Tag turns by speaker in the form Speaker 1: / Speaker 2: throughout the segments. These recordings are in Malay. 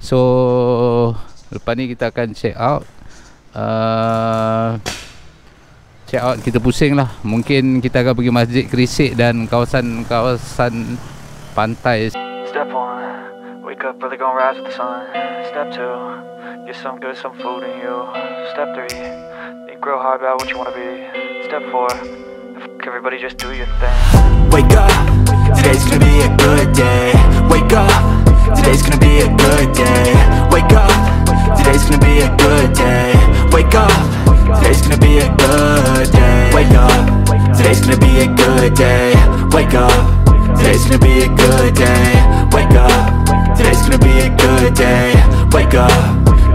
Speaker 1: So lepas ni kita akan check out. Kita pusing lah. Mungkin kita akan pergi Masjid Kerisik dan kawasan-kawasan pantai.
Speaker 2: Step 1, wake up early, gonna rise with the sun. Step 2, get some good, some food in you. Step 3, think real hard about what you wanna be. Step 4, everybody just do your thing.
Speaker 3: Wake up, today's gonna be a good day. Wake up, today's gonna be a good day. Wake up, today's gonna be a good day. Wake up, today's gonna be a good day. Wake up, today's gonna be a good day. Wake up, today's gonna be a good day. Wake up, today's gonna be a good day. Wake up,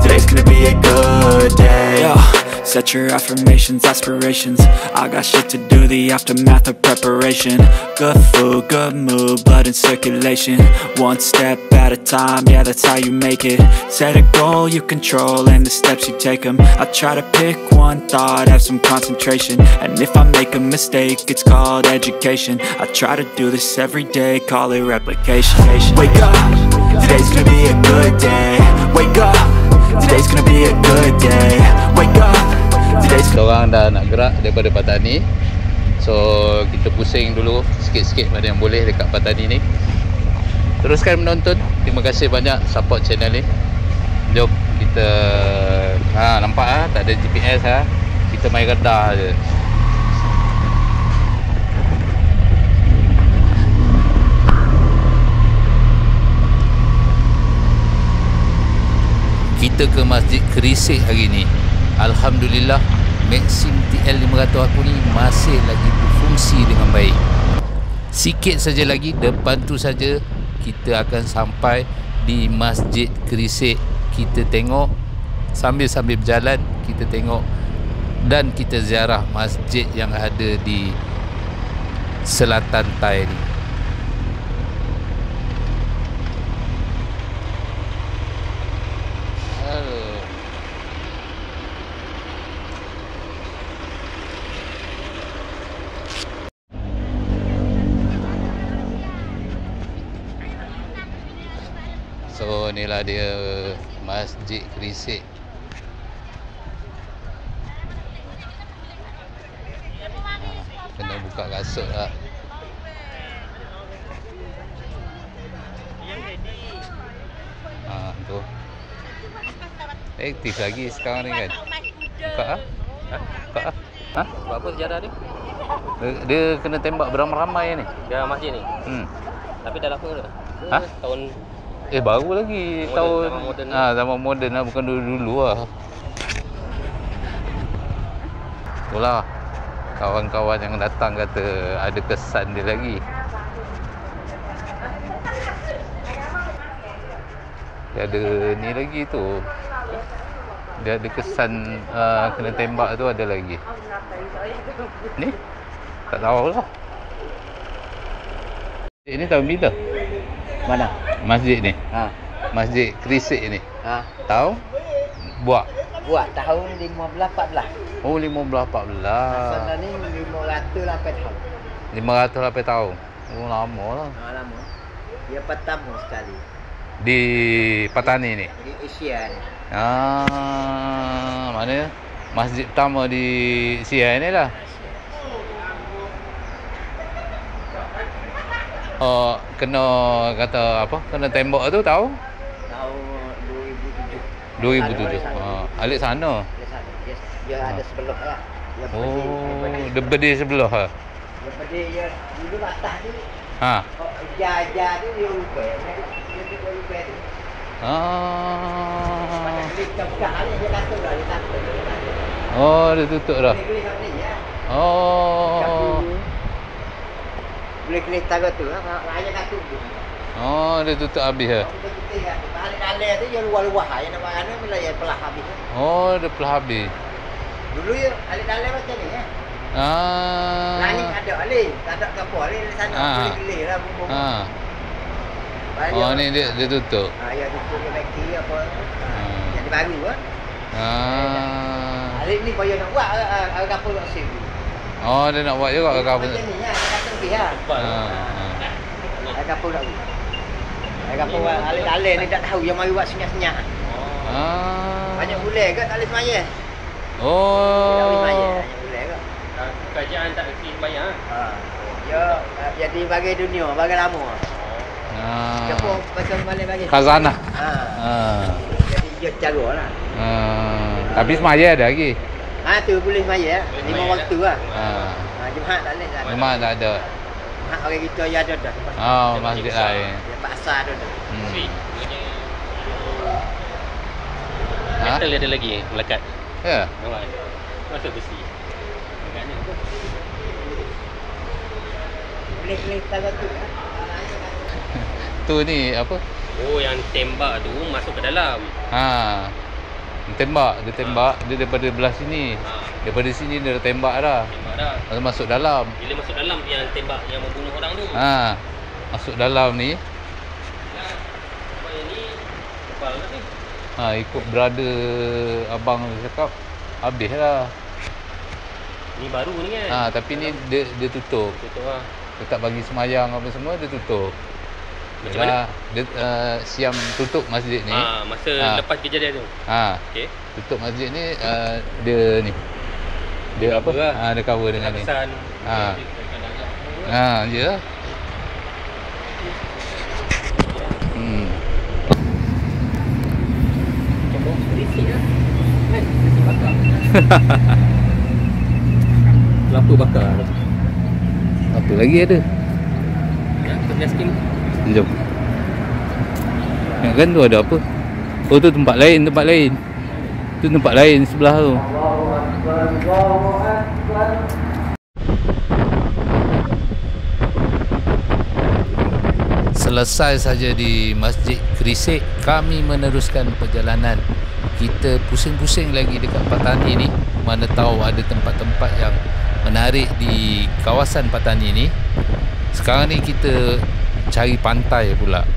Speaker 3: today's gonna be a good day. Yo, set your affirmations, aspirations. I got shit to do, the aftermath of preparation. Good food, good mood, blood in circulation. One step at a time, yeah, that's how you make it. Set a goal you control and the steps you take them. I try to pick one thought, have some concentration. And if I make a mistake, it's called education. I try to do this every day, call it replication. Wake up, today's gonna be a good day. Wake up, today's gonna be a good day. Wake up, today's gonna...
Speaker 1: Orang dah nak gerak daripada Patani. So kita pusing dulu sikit-sikit mana yang boleh dekat Patani ni. Teruskan menonton. Terima kasih banyak support channel ni. Jom kita nampak tak ada GPS kita main radar je. Kita ke Masjid Kerisik hari ni. Alhamdulillah, Maxim TL500 aku ni masih lagi berfungsi dengan baik. Sikit saja lagi, depan tu saja kita akan sampai di Masjid Kerisik. Kita tengok sambil-sambil berjalan, kita tengok dan kita ziarah masjid yang ada di selatan Thai ni. So inilah dia Masjid Kerisik. Kena buka kasut lah. Tu aktif lagi sekarang ni kan. Buka ah? Buka ah?
Speaker 4: Buat apa sejarah dia?
Speaker 1: Dia kena tembak beramai-ramai ni.
Speaker 4: Sejarah masjid ni? Tapi dah lama ke? Tahun
Speaker 1: baru lagi
Speaker 4: modern,
Speaker 1: tahun
Speaker 4: zaman moden
Speaker 1: zaman moden lah, bukan dulu lah. Itulah kawan-kawan yang datang kata ada kesan dia lagi. Dia ada ni lagi tu. Dia ada kesan kena tembak tu ada lagi. Ni tak tahu lah. Ini tahun bila?
Speaker 5: Mana?
Speaker 1: Masjid ni. Masjid Kerisik ni. Tahu? Buat
Speaker 5: tahun 15-14.
Speaker 1: Oh 15-14.
Speaker 5: Asalnya ni 508 tahun.
Speaker 1: 508 tahun. Oh lama lah.
Speaker 5: Lama. Dia pertama sekali
Speaker 1: di Patani ni.
Speaker 5: di Asia ni.
Speaker 1: Mana masjid pertama di Asia ni lah. Kena kata apa? Kena tembak tu tahu?
Speaker 5: Tahun 2007.
Speaker 1: 2007. Alik sana.
Speaker 5: Dia ada sebelah ya.
Speaker 1: Dia berdiri sebelah ha.
Speaker 5: Dia berdiri dulu atas ni. Jaja tu dia lupa. Dia lupa tu.
Speaker 1: Dia tutup dah.
Speaker 5: Boleh kelih taga tu lah, raya katu tu.
Speaker 1: Dia tutup habis lah.
Speaker 5: Alih-alih tu dia luar-luar lah, yang nampak mana bila dia pelah habis.
Speaker 1: Dia pelah habis.
Speaker 5: Dulu ya, alih-alih macam ni ya. Langit ada alih, tak ada kapal alih di sana, boleh kelih lah bumbu.
Speaker 1: Ni dia tutup.
Speaker 5: Ya tutup dia baki apa. Jadi baru kan. Alih ni payah nak buat, kapal tak save.
Speaker 1: Dia nak buat juga ke kapal.
Speaker 5: Macam ni ya, dia kata lebih lah. Kapal tak buat. Kampung Alih-alih ni tak tahu yang mari buat senyap-senyap. Banyak bule ke tak boleh semaya? Tak boleh semaya, banyak bule ke?
Speaker 4: Kerajaan tak reti bayar.
Speaker 5: Ya, jadi bagi dunia, bagi lama. Kampung pasal balik bagi.
Speaker 1: Khazanah.
Speaker 5: Jadi dia cara lah.
Speaker 1: Tapi semaya ada lagi.
Speaker 5: Tu boleh semaya. 5 waktu lah. Jumaat tak boleh lah.
Speaker 1: Jumaat tak ada.
Speaker 5: Jumaat orang kita ya ada dah.
Speaker 1: Masjid lain.
Speaker 5: Ya pasar ada dah.
Speaker 4: Metal ada lagi melekat.
Speaker 1: Ya.
Speaker 4: Masa besi. Agaknya.
Speaker 5: Boleh kalau tu.
Speaker 1: Tu ni apa?
Speaker 4: Oh, yang tembak tu masuk ke dalam.
Speaker 1: Dia tembak dia daripada belah sini. Daripada sini dia dah tembak dah. Lalu masuk dalam.
Speaker 4: Bila masuk dalam yang tembak yang membunuh orang tu.
Speaker 1: Masuk dalam ni.
Speaker 4: Apa yang ni? Kepal lah ni.
Speaker 1: Ikut brother abang cakap habis lah.
Speaker 4: Ni baru ni kan?
Speaker 1: Tapi ni dia tutup.
Speaker 4: Tutup lah.
Speaker 1: Dia tak bagi semayang apa semua, dia tutup.
Speaker 4: Macam mana?
Speaker 1: Dia siam tutup masjid ni.
Speaker 4: Masa lepas kejadian tu. Okey.
Speaker 1: Tutup masjid ni dia ni. Dia apa? Dia cover dengan ni.
Speaker 4: Pesan.
Speaker 1: Je lah.
Speaker 4: Lampu bakar.
Speaker 1: Apa lagi ada?
Speaker 4: Ya, kita skin.
Speaker 1: Jom. Kan tu ada apa? Oh tu tempat lain. Tu tempat lain sebelah tu. Selesai saja di Masjid Kerisik, kami meneruskan perjalanan. Kita pusing-pusing lagi dekat Patani ni. Mana tahu ada tempat-tempat yang menarik di kawasan Patani ni. Sekarang ni kita cari pantai pula.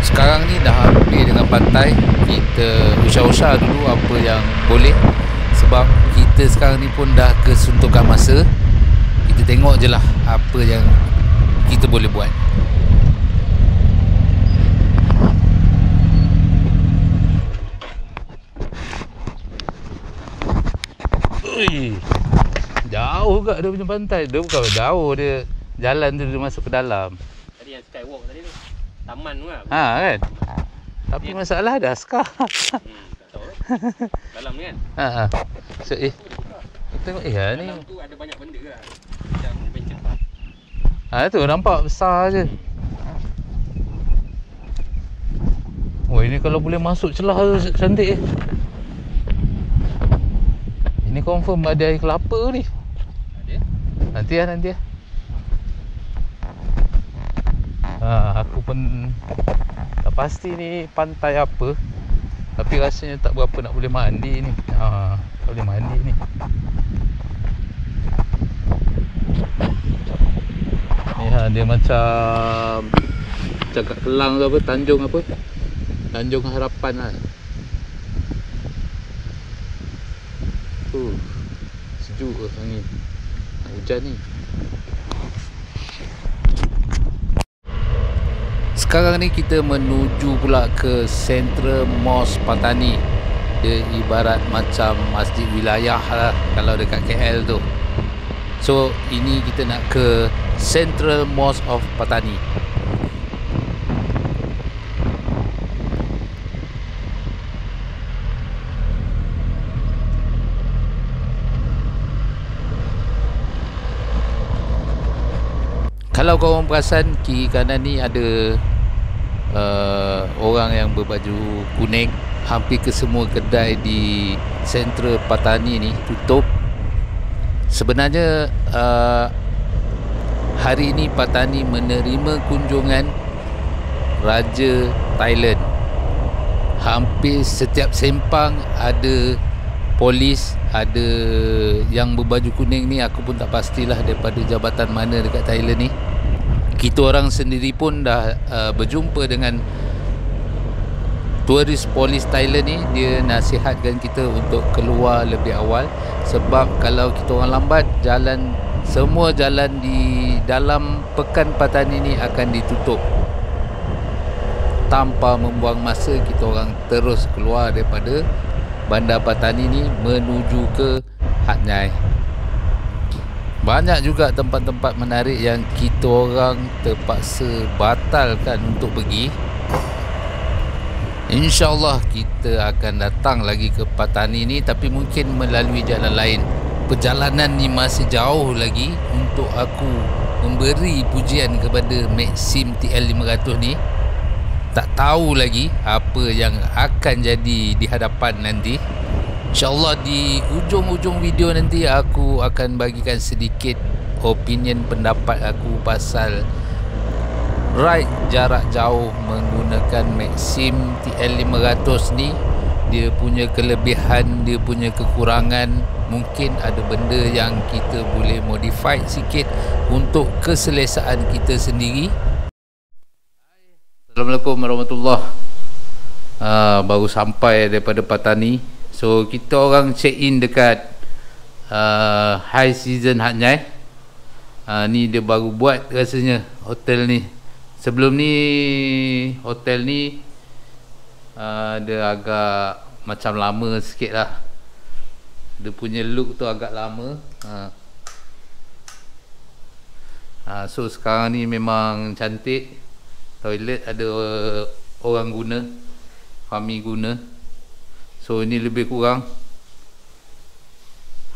Speaker 1: Sekarang ni dah hampir dengan pantai. Kita usah-usah dulu apa yang boleh. Sebab kita sekarang ni pun dah kesuntukan masa. Kita tengok je lah apa yang kita boleh buat. Jauh juga dia punya pantai. Dia bukan jauh, dia jalan tu dia masuk ke dalam.
Speaker 4: Tadi yang skywalk tadi tu. Taman tu lah.
Speaker 1: Kan? Tapi masalah ada askar.
Speaker 4: Tak tahu. Dalam ni kan?
Speaker 1: So, tengok ni.
Speaker 4: Dalam tu ada banyak benda lah. Macam adventure.
Speaker 1: Tu nampak besar je. Oh, ini kalau boleh masuk celah tu cantik. Ini confirm ada air kelapa ni. Ada? Nanti lah. Aku pun tak pasti ni pantai apa. Tapi rasanya tak berapa nak boleh mandi ni. Tak boleh mandi ni. Ni dia macam kat Kelang tu apa, Tanjung apa? Tanjung Harapan lah. Sejuk ke angin. Hujan ni. Sekarang ni kita menuju pula ke Central Mosque Patani. Dia ibarat macam masjid wilayah lah kalau dekat KL tu. So ini kita nak ke Central Mosque of Patani. Kalau korang perasan, kiri kanan ni ada orang yang berbaju kuning. Hampir ke semua kedai di Central Patani ni tutup. Sebenarnya hari ini Patani menerima kunjungan Raja Thailand. Hampir setiap sempang ada polis, ada yang berbaju kuning ni. Aku pun tak pastilah daripada jabatan mana dekat Thailand ni. Kita orang sendiri pun dah berjumpa dengan Turis polis Thailand ni dia nasihatkan kita untuk keluar lebih awal, sebab kalau kita orang lambat, semua jalan di dalam Pekan Patani ni akan ditutup. Tanpa membuang masa, kita orang terus keluar daripada Bandar Patani ni menuju ke Hat Yai. Banyak juga tempat-tempat menarik yang kita orang terpaksa batalkan untuk pergi. InsyaAllah kita akan datang lagi ke Patani ni, tapi mungkin melalui jalan lain. Perjalanan ni masih jauh lagi untuk aku memberi pujian kepada Maxim TL500 ni. Tak tahu lagi apa yang akan jadi di hadapan nanti. InsyaAllah di ujung-ujung video nanti aku akan bagikan sedikit opinion pendapat aku pasal ride jarak jauh menggunakan Maxim TL500 ni. Dia punya kelebihan, dia punya kekurangan. Mungkin ada benda yang kita boleh modify sikit untuk keselesaan kita sendiri. Assalamualaikum warahmatullahi. Baru sampai daripada Patani. So kita orang check in dekat High Season Hat Yai. Ni dia baru buat rasanya hotel ni. Sebelum ni hotel ni dia agak macam lama sikit lah. Dia punya look tu agak lama. So sekarang ni memang cantik. Toilet ada orang guna, kami guna. So ini lebih kurang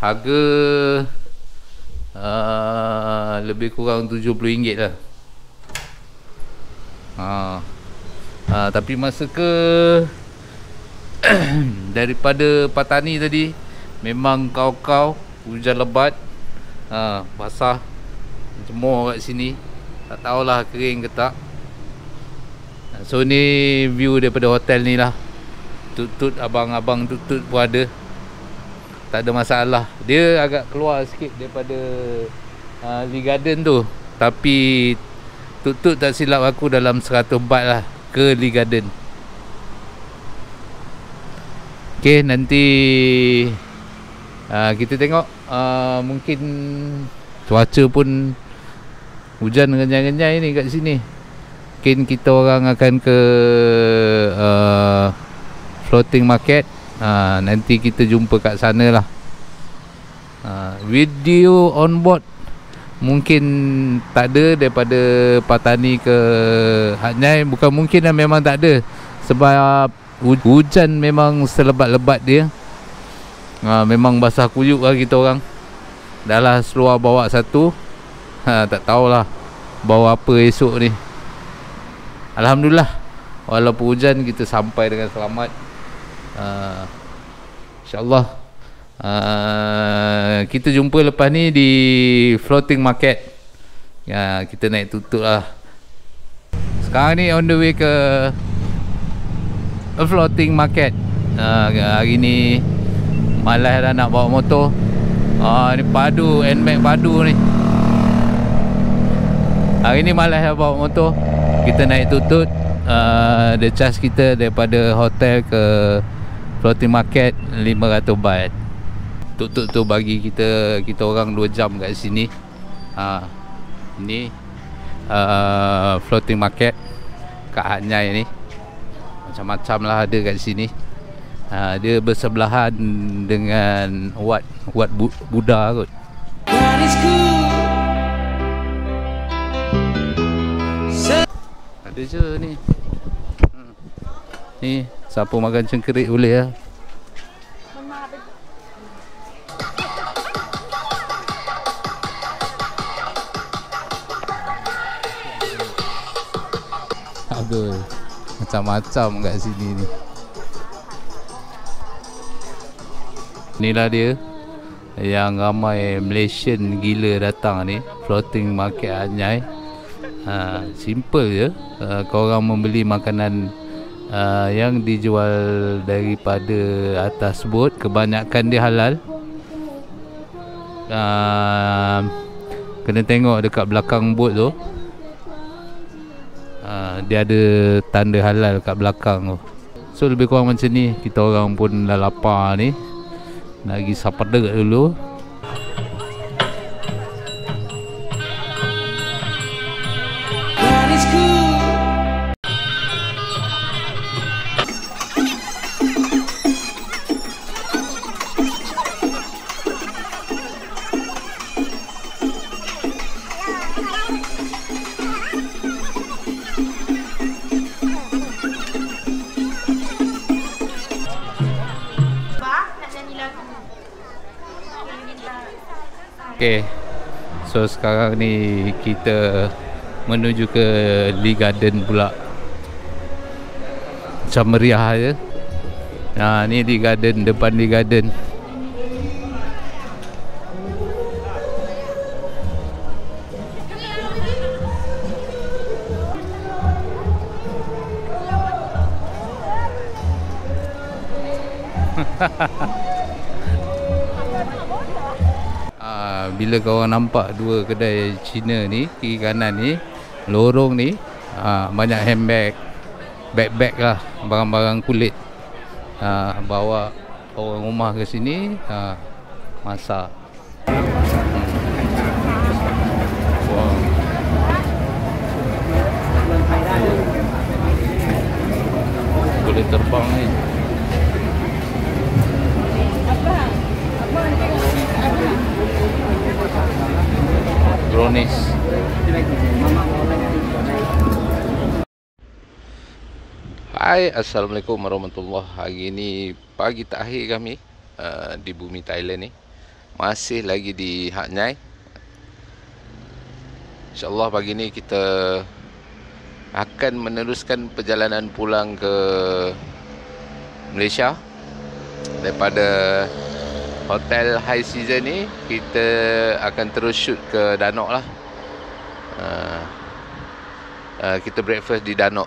Speaker 1: harga lebih kurang RM70 lah. Tapi masa ke daripada Patani tadi memang kau-kau hujan lebat, basah, jemur kat sini. Tak tahulah kering ke tak. So ni view daripada hotel ni lah. Tut-tut, abang-abang tut-tut pun ada. Tak ada masalah. Dia agak keluar sikit daripada Lee Garden tu. Tapi tut-tut tak silap aku dalam 100 baht lah ke Lee Garden. Okay, nanti kita tengok. Mungkin cuaca pun hujan renyai-renyai ni kat sini. Mungkin kita orang akan ke floating market. Nanti kita jumpa kat sana lah. Video on board mungkin tak ada daripada Patani ke Hat Yai. Bukan mungkin lah, memang tak ada. Sebab hujan memang selebat-lebat dia. Memang basah kuyup lah kita orang. Dah lah seluar bawa satu. Tak tahulah bawa apa esok ni. Alhamdulillah, walaupun hujan kita sampai dengan selamat. InsyaAllah kita jumpa lepas ni di floating market. Kita naik tutup lah. Sekarang ni on the way ke floating market. Hari ni malas dah nak bawa motor. Ni padu, NMAX padu ni. Hari ni malas dah bawa motor. Kita naik tutut. Dia charge kita daripada hotel ke floating market 500 baht. Tutut tu bagi kita orang 2 jam kat sini. Ini floating market kat Hat Yai ni. Macam-macam lah ada kat sini. Dia bersebelahan dengan Wat Buddha kot. Ada je ni. Ni siapa makan cengkerik boleh lah. Aduh, macam-macam kat sini ni. Inilah dia yang ramai Malaysian gila datang ni, floating market Hat Yai. Simple je. Korang membeli makanan yang dijual daripada atas bot, kebanyakan dia halal. Kena tengok dekat belakang bot tu, dia ada tanda halal kat belakang tu. So lebih kurang macam ni. Kita orang pun dah lapar ni. Nak pergi sapadek dulu. Okay, so sekarang ni kita menuju ke Lee Garden pula. Macam meriah je. Nah, ni Lee Garden, depan Lee Garden. Bila korang nampak dua kedai Cina ni, kiri kanan ni, lorong ni, banyak handbag, bag-bag lah, barang-barang kulit. Bawa orang rumah ke sini, masak. Wow. Boleh terbang ni. Drones. Hai, Assalamualaikum warahmatullahi. Hari ni pagi terakhir kami di bumi Thailand ni. Masih lagi di Hat Yai. InsyaAllah pagi ni kita akan meneruskan perjalanan pulang ke Malaysia. Daripada hotel High Season ni, kita akan terus shoot ke Danok lah. Kita breakfast di Danok,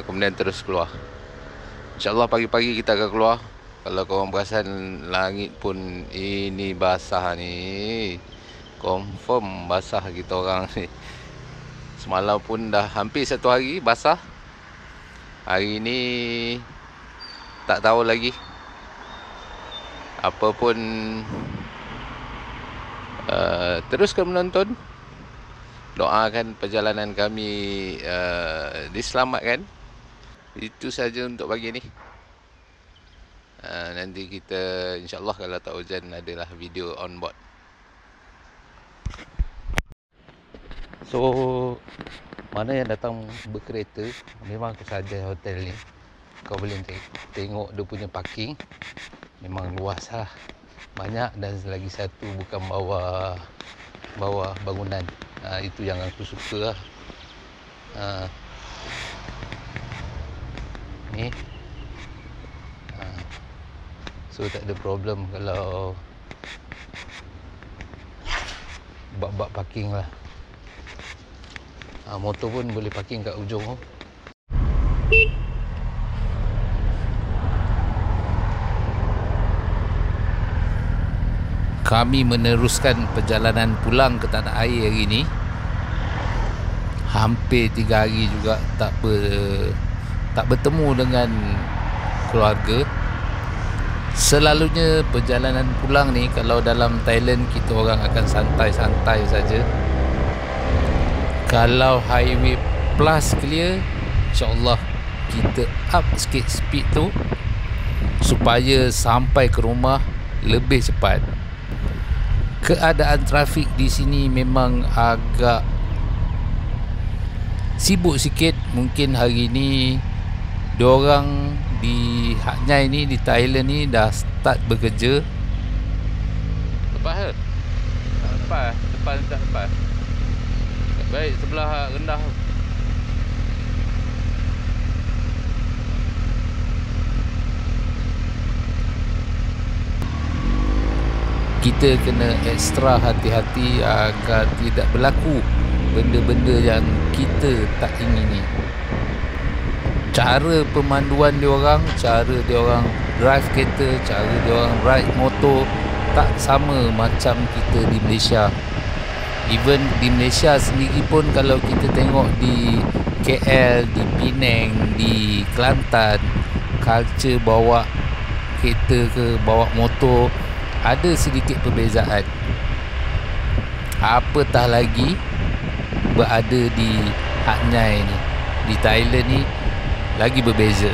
Speaker 1: kemudian terus keluar. InsyaAllah pagi-pagi kita akan keluar. Kalau korang perasan langit pun ini basah ni, confirm basah kita orang ni. Semalam pun dah hampir satu hari basah. Hari ni tak tahu lagi. Apa pun, teruskan menonton. Doakan perjalanan kami diselamatkan. Itu saja untuk pagi ni. Nanti kita insyaAllah kalau tak hujan adalah video on board. So, mana yang datang berkereta, memang kesaja hotel ni. Kau boleh tengok dia punya parking. Memang luas lah, banyak, dan lagi satu bukan bawah bangunan. Itu yang aku suka lah. Ni so tak ada problem kalau bab parking lah. Motor pun boleh parking kat ujung tu. Kami meneruskan perjalanan pulang ke tanah air hari ini. Hampir 3 hari juga tak bertemu dengan keluarga. Selalunya perjalanan pulang ni, kalau dalam Thailand kita orang akan santai-santai saja. Kalau highway plus clear, insyaAllah kita up sikit speed tu supaya sampai ke rumah lebih cepat. Keadaan trafik di sini memang agak sibuk sikit. Mungkin hari ni diorang di Hat Yai ni, di Thailand ni dah start bekerja. Lepas ke? Tak lepas. Depan tak lepas. Baik, sebelah rendah. Kita kena ekstra hati-hati agar tidak berlaku benda-benda yang kita tak ingini. Cara pemanduan diorang, cara diorang drive kereta, cara diorang ride motor tak sama macam kita di Malaysia. Even di Malaysia sendiri pun, kalau kita tengok di KL, di Penang, di Kelantan, culture bawa kereta ke bawa motor ada sedikit perbezaan. Apatah lagi berada di Hat Yai ni, di Thailand ni lagi berbeza.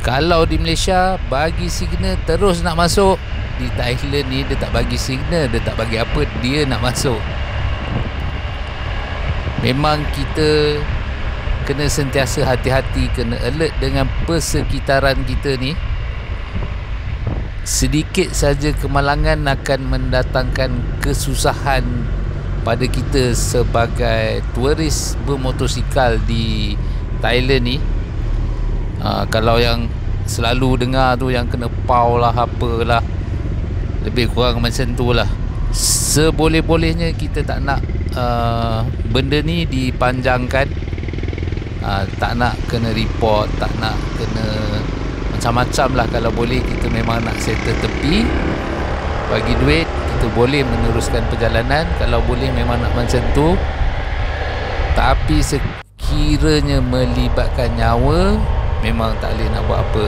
Speaker 1: Kalau di Malaysia bagi signal terus nak masuk, di Thailand ni dia tak bagi signal, dia tak bagi apa, dia nak masuk. Memang kita kena sentiasa hati-hati, kena alert dengan persekitaran kita ni. Sedikit saja kemalangan akan mendatangkan kesusahan pada kita sebagai turis bermotosikal di Thailand ni. Kalau yang selalu dengar tu yang kena pau lah apalah, lebih kurang macam tu lah. Seboleh-bolehnya kita tak nak benda ni dipanjangkan, tak nak kena report, tak nak kena macam-macam lah. Kalau boleh kita memang nak settle tepi, bagi duit, kita boleh meneruskan perjalanan. Kalau boleh memang nak macam tu. Tapi sekiranya melibatkan nyawa, memang tak boleh nak buat apa.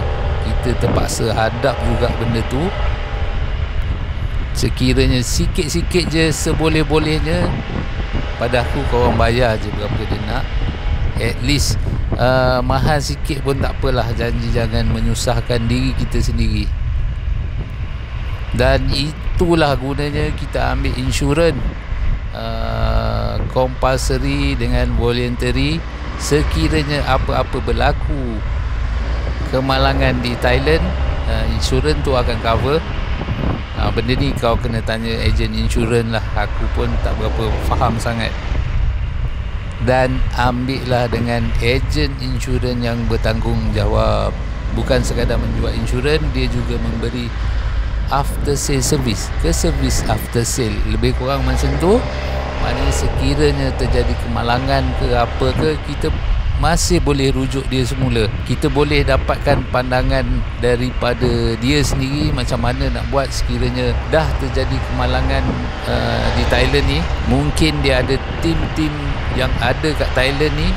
Speaker 1: Kita terpaksa hadap juga benda tu. Sekiranya sikit-sikit je, seboleh-bolehnya, pada aku korang bayar je berapa dia nak. At least mahal sikit pun tak apalah. Janji jangan menyusahkan diri kita sendiri. Dan itulah gunanya kita ambil insurans compulsory dengan voluntary. Sekiranya apa-apa berlaku kemalangan di Thailand, insurans tu akan cover. Benda ni kau kena tanya ejen insurans lah. Aku pun tak berapa faham sangat. Dan ambillah dengan ejen insurans yang bertanggungjawab. Bukan sekadar menjual insurans, dia juga memberi after sale service, ke servis after sale. Lebih kurang macam tu. Maknanya sekiranya terjadi kemalangan ke apa ke, kita masih boleh rujuk dia semula. Kita boleh dapatkan pandangan daripada dia sendiri macam mana nak buat sekiranya dah terjadi kemalangan di Thailand ni. Mungkin dia ada tim-tim yang ada kat Thailand ni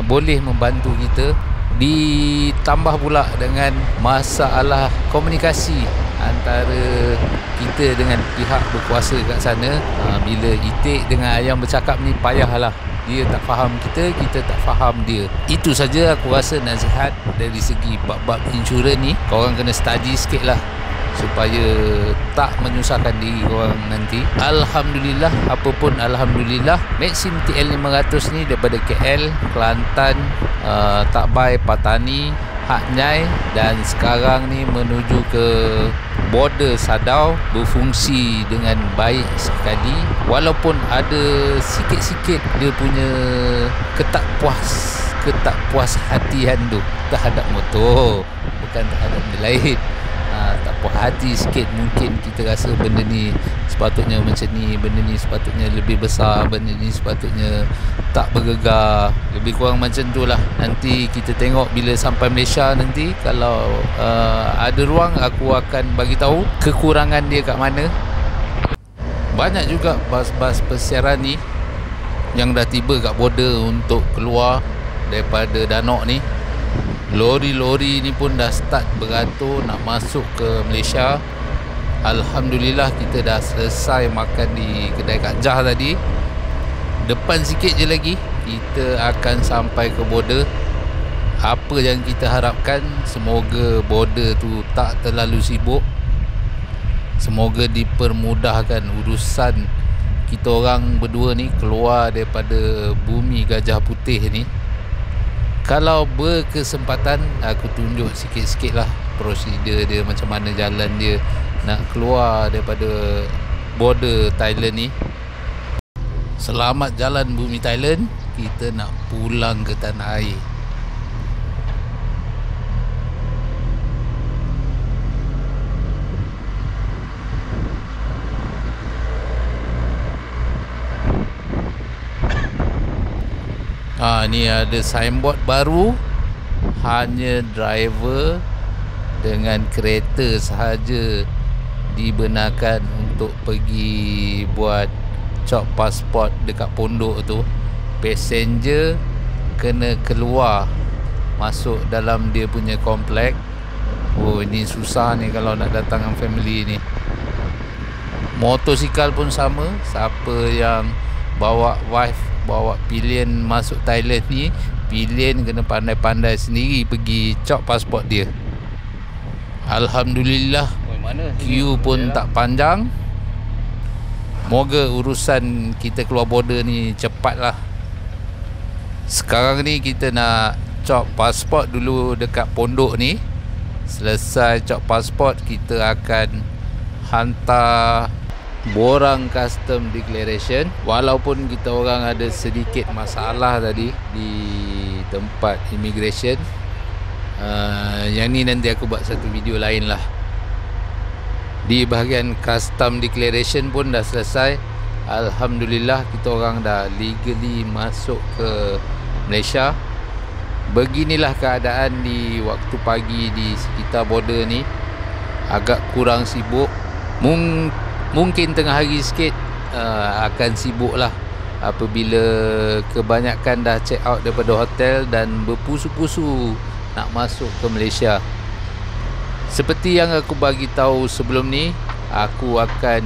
Speaker 1: boleh membantu kita. Ditambah pula dengan masalah komunikasi antara kita dengan pihak berkuasa kat sana. Bila itik dengan ayam bercakap ni payahlah. Dia tak faham kita, kita tak faham dia. Itu saja aku rasa nasihat dari segi bab-bab insurans ni. Korang kena study sikit lah supaya tak menyusahkan diri korang nanti. Alhamdulillah, apapun alhamdulillah, Maxim TL500 ni daripada KL, Kelantan, Takbai, Patani, Hat Yai, dan sekarang ni menuju ke border Sadao, berfungsi dengan baik sekali. Walaupun ada sikit-sikit dia punya ketak puas hatian tu terhadap motor, bukan terhadap benda lain. Tak puas hati sikit. Mungkin kita rasa benda ni sepatutnya macam ni, benda ni sepatutnya lebih besar, benda ni sepatutnya tak bergegar. Lebih kurang macam tu lah. Nanti kita tengok bila sampai Malaysia nanti, kalau ada ruang aku akan bagi tahu kekurangan dia kat mana. Banyak juga bas-bas persiaran ni yang dah tiba kat border untuk keluar daripada Danok ni. Lori-lori ni pun dah start beratur nak masuk ke Malaysia. Alhamdulillah kita dah selesai makan di kedai Kak Jah tadi. Depan sikit je lagi kita akan sampai ke border. Apa yang kita harapkan, semoga border tu tak terlalu sibuk. Semoga dipermudahkan urusan kita orang berdua ni keluar daripada bumi Gajah Putih ni. Kalau berkesempatan aku tunjuk sikit-sikit lah prosedur dia, macam mana jalan dia nak keluar daripada border Thailand ni. Selamat jalan bumi Thailand. Kita nak pulang ke tanah air. Ni ada signboard baru, hanya driver dengan kereta sahaja dibenarkan untuk pergi buat cop pasport dekat pondok tu. Passenger kena keluar masuk dalam dia punya komplek. Oh, ini susah ni kalau nak datang dengan family ni. Motosikal pun sama. Siapa yang bawa wife, bawa pilihan masuk Thailand ni, pilihan kena pandai-pandai sendiri pergi cop pasport dia. Alhamdulillah, queue pun tak panjang. Moga urusan kita keluar border ni cepat lah. Sekarang ni kita nak cop pasport dulu dekat pondok ni. Selesai cop pasport, kita akan hantar borang custom declaration. Walaupun kita orang ada sedikit masalah tadi di tempat immigration, yang ni nanti aku buat satu video lain lah. Di bahagian custom declaration pun dah selesai. Alhamdulillah, kita orang dah legally masuk ke Malaysia. Beginilah keadaan di waktu pagi di sekitar border ni. Agak kurang sibuk. Mungkin tengah hari sikit akan sibuk lah apabila kebanyakan dah check out daripada hotel dan berpusu-pusu nak masuk ke Malaysia. Seperti yang aku bagi tahu sebelum ni, aku akan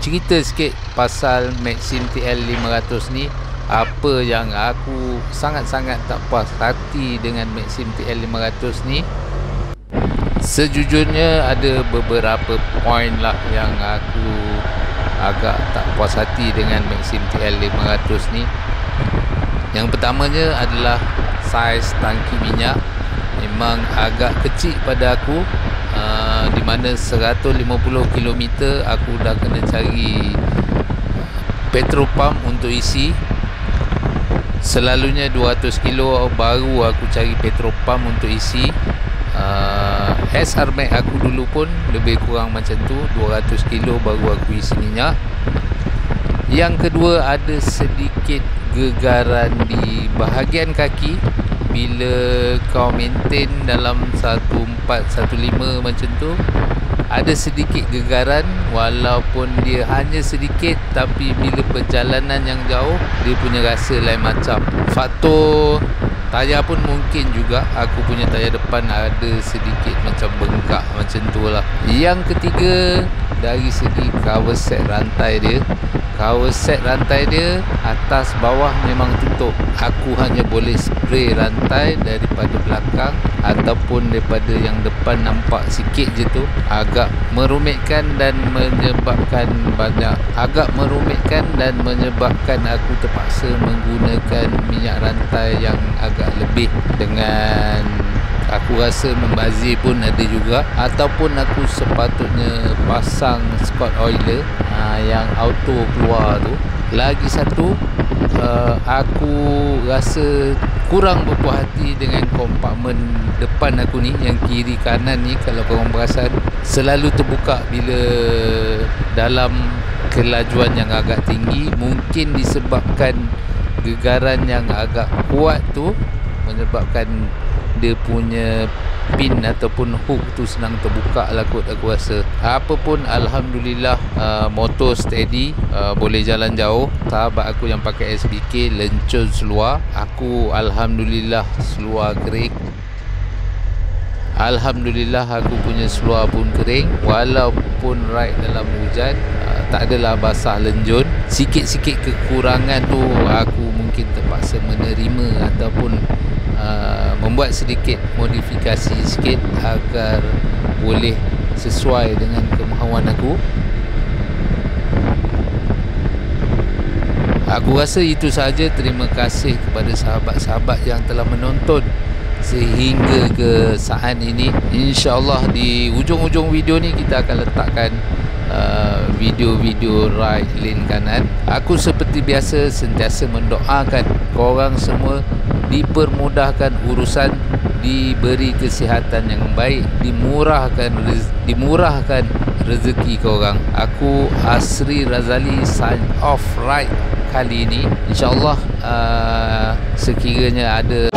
Speaker 1: cerita sikit pasal Maxim TL500 ni. Apa yang aku sangat-sangat tak puas hati dengan Maxim TL500 ni. Sejujurnya ada beberapa poin lah yang aku agak tak puas hati dengan Maxim TL500 ni. Yang pertamanya adalah saiz tangki minyak. Memang agak kecil pada aku, di mana 150 km aku dah kena cari petrol pump untuk isi. Selalunya 200 kilo baru aku cari petrol pump untuk isi. SR Max aku dulu pun lebih kurang macam tu, 200 kilo baru aku isi minyak. Yang kedua, ada sedikit gegaran di bahagian kaki. Bila kau maintain dalam 1415 macam tu, ada sedikit gegaran. Walaupun dia hanya sedikit, tapi bila perjalanan yang jauh, dia punya rasa lain macam. Faktor tayar pun mungkin juga. Aku punya tayar depan ada sedikit macam bengkak macam tu lah. Yang ketiga, dari segi cover set rantai dia. Cover set rantai dia atas bawah memang tutup. Aku hanya boleh spray rantai daripada belakang ataupun daripada yang depan, nampak sikit je tu. Agak merumitkan dan menyebabkan aku terpaksa menggunakan minyak rantai yang agak lebih. Dengan aku rasa membazir pun ada juga. Ataupun aku sepatutnya pasang Scott oiler yang auto keluar tu. Lagi satu, aku rasa kurang berpuas hati dengan kompartmen depan aku ni, yang kiri kanan ni. Kalau korang perasan, selalu terbuka bila dalam kelajuan yang agak tinggi. Mungkin disebabkan gegaran yang agak kuat tu, menyebabkan dia punya pin ataupun hook tu senang terbuka lah kot, aku rasa. Apapun, Alhamdulillah, motor steady, boleh jalan jauh. Sahabat aku yang pakai SBK lencun seluar, aku Alhamdulillah seluar kering. Alhamdulillah aku punya seluar pun kering. Walaupun ride dalam hujan, tak adalah basah lenjun. Sikit-sikit kekurangan tu aku mungkin terpaksa menerima ataupun membuat sedikit modifikasi sikit agar boleh sesuai dengan kemahuan aku. Aku rasa itu saja. Terima kasih kepada sahabat-sahabat yang telah menonton sehingga ke saat ini. InsyaAllah di ujung-ujung video ni kita akan letakkan video-video ride lane kanan. Aku seperti biasa sentiasa mendoakan korang semua dipermudahkan urusan, diberi kesihatan yang baik, dimurahkan rezeki korang. Aku Asri Razali sign off ride kali ini. InsyaAllah sekiranya ada